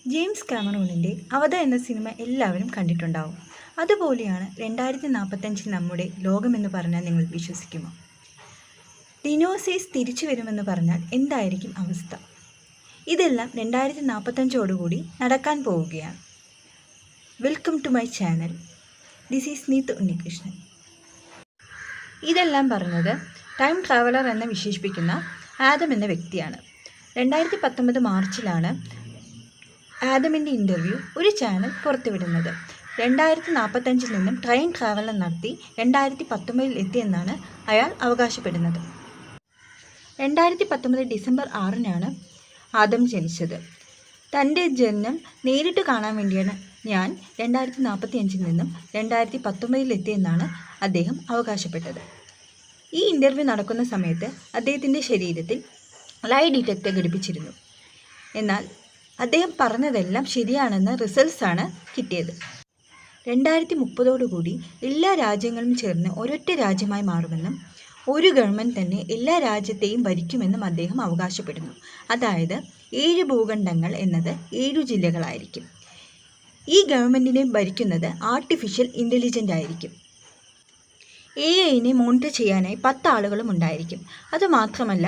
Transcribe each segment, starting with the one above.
James കാമറൂണിൻ്റെ അവതാർ എന്ന cinema എല്ലാവരും കണ്ടിട്ടുണ്ടാവും. അതുപോലെയാണ് 2045 നമ്മുടെ ലോകമെന്ന് പറഞ്ഞാൽ നിങ്ങൾ വിശ്വസിക്കുമോ? ഡിനോസേഴ്സ് തിരിച്ചു വരുമെന്ന് പറഞ്ഞാൽ എന്തായിരിക്കും അവസ്ഥ? ഇതെല്ലാം 2045ഓടുകൂടി നടക്കാൻ പോവുകയാണ്. Welcome to my channel. This is Neeth Unnikrishnan. ഇതെല്ലാം പറഞ്ഞത് ടൈം ട്രാവലർ എന്ന് വിശേഷിപ്പിക്കുന്ന ആദം എന്ന വ്യക്തിയാണ്. 2019 മാർച്ചിലാണ് ആദമിൻ്റെ ഇൻ്റർവ്യൂ ഒരു ചാനൽ പുറത്തുവിടുന്നത്. 2045 നിന്നും ട്രെയിൻ ട്രാവലർ നടത്തി 2019 എത്തിയെന്നാണ് അയാൾ അവകാശപ്പെടുന്നത്. 2019 ഡിസംബർ 6-നാണ് ആദം ജനിച്ചത്. തൻ്റെ ജനനം നേരിട്ട് കാണാൻ വേണ്ടിയാണ് ഞാൻ 2045 നിന്നും 2019 എത്തിയെന്നാണ് അദ്ദേഹം അവകാശപ്പെട്ടത്. ഈ ഇൻ്റർവ്യൂ നടക്കുന്ന സമയത്ത് അദ്ദേഹത്തിൻ്റെ ശരീരത്തിൽ ലൈ ഡിറ്റക്ടർ ഘടിപ്പിച്ചിരുന്നു. എന്നാൽ അദ്ദേഹം പറഞ്ഞതെല്ലാം ശരിയാണെന്ന റിസൾട്ട്സാണ് കിട്ടിയത്. 2030ഓടുകൂടി എല്ലാ രാജ്യങ്ങളും ചേർന്ന് ഒരൊറ്റ രാജ്യമായി മാറുമെന്നും ഒരു ഗവൺമെൻറ് തന്നെ എല്ലാ രാജ്യത്തെയും ഭരിക്കുമെന്നും അദ്ദേഹം അവകാശപ്പെടുന്നു. അതായത് 7 ഭൂഖണ്ഡങ്ങൾ എന്നത് 7 ജില്ലകളായിരിക്കും. ഈ ഗവൺമെൻറ്റിനെ ഭരിക്കുന്നത് ആർട്ടിഫിഷ്യൽ ഇൻ്റലിജൻ്റ് ആയിരിക്കും. AI-നെ മോണിറ്റർ ചെയ്യാനായി 10 ആളുകളും ഉണ്ടായിരിക്കും. അതുമാത്രമല്ല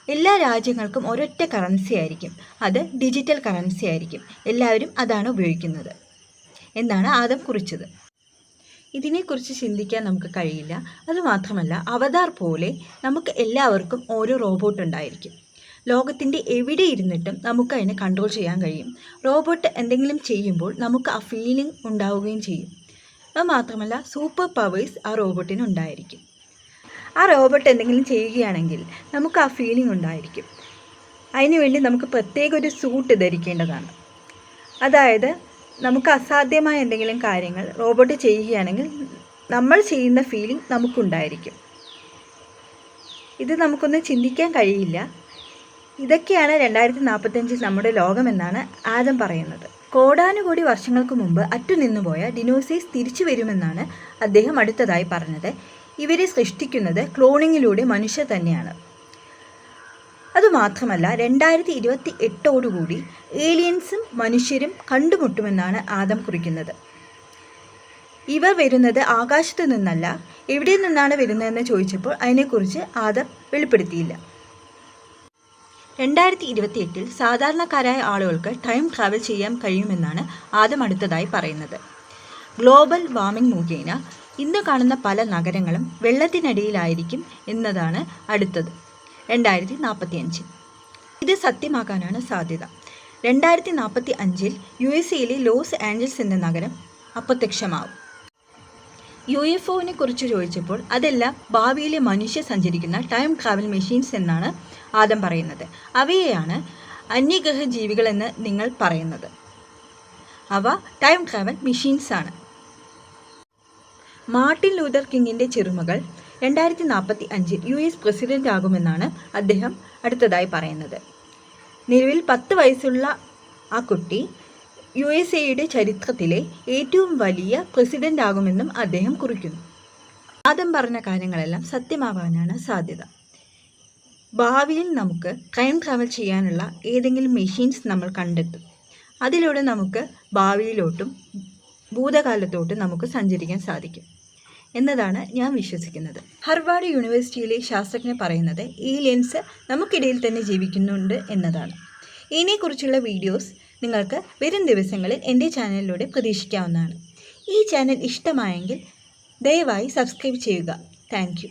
എല്ലാ രാജ്യങ്ങൾക്കും ഒരൊറ്റ കറൻസി ആയിരിക്കും. അത് ഡിജിറ്റൽ കറൻസി ആയിരിക്കും. എല്ലാവരും അതാണ് ഉപയോഗിക്കുന്നത് എന്നാണ് ആദം കുറിച്ചത്. ഇതിനെക്കുറിച്ച് ചിന്തിക്കാൻ നമുക്ക് കഴിയില്ല. അതുമാത്രമല്ല അവതാർ പോലെ നമുക്ക് എല്ലാവർക്കും ഓരോ റോബോട്ട് ഉണ്ടായിരിക്കും. ലോകത്തിൻ്റെ എവിടെ ഇരുന്നിട്ടും നമുക്ക് അതിനെ കൺട്രോൾ ചെയ്യാൻ കഴിയും. റോബോട്ട് എന്തെങ്കിലും ചെയ്യുമ്പോൾ നമുക്ക് ആ ഫീലിംഗ് ഉണ്ടാവുകയും ചെയ്യും. അതുമാത്രമല്ല സൂപ്പർ പവേഴ്സ് ആ റോബോട്ടിന് ഉണ്ടായിരിക്കും. ആ റോബോട്ട് എന്തെങ്കിലും ചെയ്യുകയാണെങ്കിൽ നമുക്ക് ആ ഫീലിംഗ് ഉണ്ടായിരിക്കും. അതിനുവേണ്ടി നമുക്ക് പ്രത്യേക ഒരു സൂട്ട് ധരിക്കേണ്ടതാണ്. അതായത് നമുക്ക് അസാധ്യമായ എന്തെങ്കിലും കാര്യങ്ങൾ റോബോട്ട് ചെയ്യുകയാണെങ്കിൽ നമ്മൾ ചെയ്യുന്ന ഫീലിംഗ് നമുക്കുണ്ടായിരിക്കും. ഇത് നമുക്കൊന്നും ചിന്തിക്കാൻ കഴിയില്ല. ഇതൊക്കെയാണ് 2045 നമ്മുടെ ലോകമെന്നാണ് ആദം പറയുന്നത്. കോടാനുകോടി വർഷങ്ങൾക്ക് മുമ്പ് അറ്റുനിന്നുപോയ ഡിനോസേഴ്സ് തിരിച്ചു വരുമെന്നാണ് അദ്ദേഹം അടുത്തതായി പറഞ്ഞത്. ഇവരെ സൃഷ്ടിക്കുന്നത് ക്ലോണിങ്ങിലൂടെ മനുഷ്യർ തന്നെയാണ്. അതുമാത്രമല്ല 2028ഓടുകൂടി ഏലിയൻസും മനുഷ്യരും കണ്ടുമുട്ടുമെന്നാണ് ആദം കുറിക്കുന്നത്. ഇവർ വരുന്നത് ആകാശത്തു നിന്നല്ല, എവിടെ നിന്നാണ് വരുന്നതെന്ന് ചോദിച്ചപ്പോൾ അതിനെക്കുറിച്ച് ആദം വെളിപ്പെടുത്തിയില്ല. 2028 സാധാരണക്കാരായ ആളുകൾക്ക് ടൈം ട്രാവൽ ചെയ്യാൻ കഴിയുമെന്നാണ് ആദം അടുത്തതായി പറയുന്നത്. ഗ്ലോബൽ വാർമിംഗ് മുഖേന ഇന്ന് കാണുന്ന പല നഗരങ്ങളും വെള്ളത്തിനടിയിലായിരിക്കും എന്നതാണ് അടുത്തത് 2045. ഇത് സത്യമാകാനാണ് സാധ്യത. 2045 USA-യിലെ ലോസ് ആഞ്ചൽസ് എന്ന നഗരം അപ്രത്യക്ഷമാവും. UFO-നെ കുറിച്ച് ചോദിച്ചപ്പോൾ അതെല്ലാം ഭാവിയിലെ മനുഷ്യർ സഞ്ചരിക്കുന്ന ടൈം ട്രാവൽ മെഷീൻസ് എന്നാണ് ആദം പറയുന്നത്. അവയെയാണ് അന്യഗ്രഹ ജീവികളെന്ന് നിങ്ങൾ പറയുന്നത്. അവ ടൈം ട്രാവൽ മെഷീൻസ് ആണ്. മാർട്ടിൻ ലൂതർ കിങ്ങിൻ്റെ ചെറുമകൾ 2045 US പ്രസിഡന്റ് ആകുമെന്നാണ് അദ്ദേഹം അടുത്തതായി പറയുന്നത്. നിലവിൽ 10 വയസ്സുള്ള ആ കുട്ടി USA-യുടെ ചരിത്രത്തിലെ ഏറ്റവും വലിയ പ്രസിഡന്റ് ആകുമെന്നും അദ്ദേഹം കുറിക്കുന്നു. ആദം പറഞ്ഞ കാര്യങ്ങളെല്ലാം സത്യമാവാനാണ് സാധ്യത. ഭാവിയിൽ നമുക്ക് ടൈം ട്രാവൽ ചെയ്യാനുള്ള ഏതെങ്കിലും മെഷീൻസ് നമ്മൾ കണ്ടെത്തും. അതിലൂടെ നമുക്ക് ഭാവിയിലോട്ടും ഭൂതകാലത്തോട്ടും നമുക്ക് സഞ്ചരിക്കാൻ സാധിക്കും എന്നതാണ് ഞാൻ വിശ്വസിക്കുന്നത്. ഹാർവാർഡ് യൂണിവേഴ്സിറ്റിയിലെ ശാസ്ത്രജ്ഞർ പറയുന്നത് ഏലിയൻസ് നമുക്കിടയിൽ തന്നെ ജീവിക്കുന്നുണ്ട് എന്നതാണ്. ഇതിനെക്കുറിച്ചുള്ള വീഡിയോസ് നിങ്ങൾക്ക് വരും ദിവസങ്ങളിൽ എൻ്റെ ചാനലിലൂടെ പ്രതീക്ഷിക്കാവുന്നതാണ്. ഈ ചാനൽ ഇഷ്ടമായെങ്കിൽ ദയവായി സബ്സ്ക്രൈബ് ചെയ്യുക. Thank you.